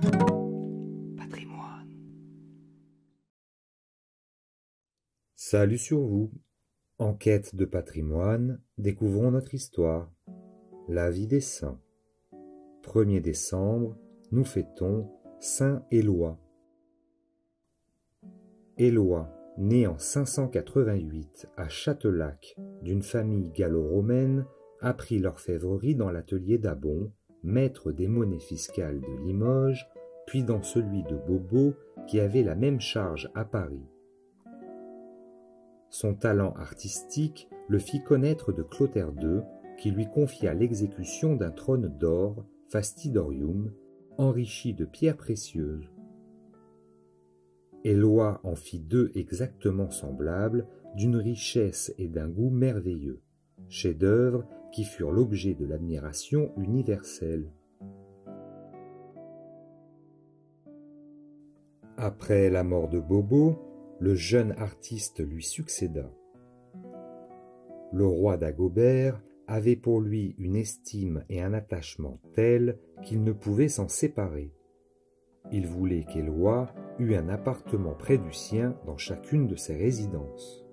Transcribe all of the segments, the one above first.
Patrimoine. Salut sur vous. En quête de patrimoine, découvrons notre histoire. La vie des saints. 1er décembre, nous fêtons Saint Éloi. Éloi, né en 588 à Châtelac d'une famille gallo-romaine, apprit l'orfèvrerie dans l'atelier d'Abon, maître des monnaies fiscales de Limoges, puis dans celui de Beaubeau qui avait la même charge à Paris. Son talent artistique le fit connaître de Clotaire II, qui lui confia l'exécution d'un trône d'or, fastidorium, enrichi de pierres précieuses. Éloi en fit deux exactement semblables, d'une richesse et d'un goût merveilleux, chefs-d'œuvre qui furent l'objet de l'admiration universelle. Après la mort de Beaubeau, le jeune artiste lui succéda. Le roi Dagobert avait pour lui une estime et un attachement tels qu'il ne pouvait s'en séparer. Il voulait qu'Éloi eût un appartement près du sien dans chacune de ses résidences.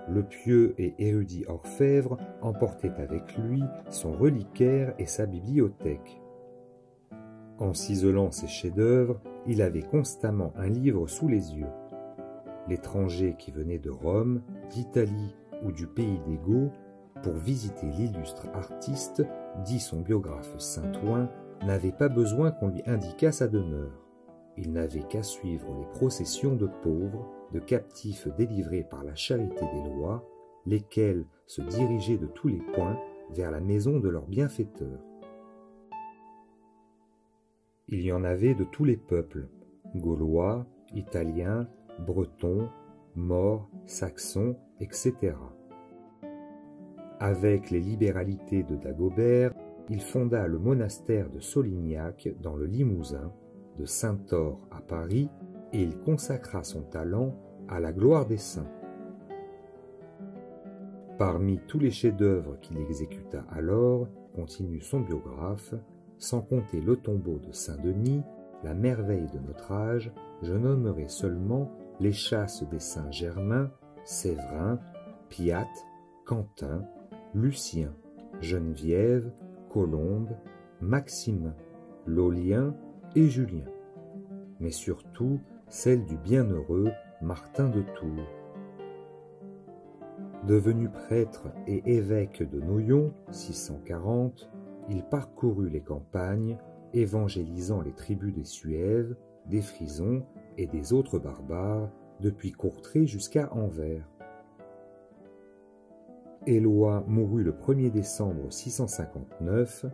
Le pieux et érudit orfèvre emportait avec lui son reliquaire et sa bibliothèque. En ciselant ses chefs-d'œuvre, il avait constamment un livre sous les yeux. L'étranger qui venait de Rome, d'Italie ou du pays des Goths pour visiter l'illustre artiste, dit son biographe Saint-Ouen, n'avait pas besoin qu'on lui indiquât sa demeure. Il n'avait qu'à suivre les processions de pauvres, de captifs délivrés par la charité des lois, lesquels se dirigeaient de tous les points vers la maison de leur bienfaiteur. Il y en avait de tous les peuples, Gaulois, Italiens, Bretons, Maures, Saxons, etc. Avec les libéralités de Dagobert, il fonda le monastère de Solignac dans le Limousin, de Saint-Thore à Paris, et il consacra son talent à la gloire des saints. Parmi tous les chefs-d'œuvre qu'il exécuta alors, continue son biographe, sans compter le tombeau de Saint-Denis, la merveille de notre âge, je nommerai seulement les chasses des saints Germain, Séverin, Piat, Quentin, Lucien, Geneviève, Colombe, Maximin, Laulien et Julien, mais surtout celle du bienheureux Martin de Tours. Devenu prêtre et évêque de Noyon, 640, il parcourut les campagnes, évangélisant les tribus des Suèves, des Frisons et des autres barbares, depuis Courtrai jusqu'à Anvers. Éloi mourut le 1er décembre 659,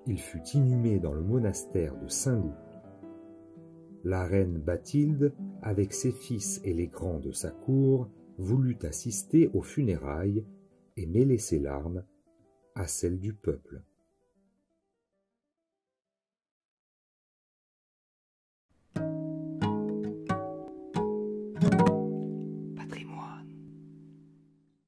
il fut inhumé dans le monastère de Saint-Loup. La reine Bathilde, avec ses fils et les grands de sa cour, voulut assister aux funérailles et mêler ses larmes à celles du peuple.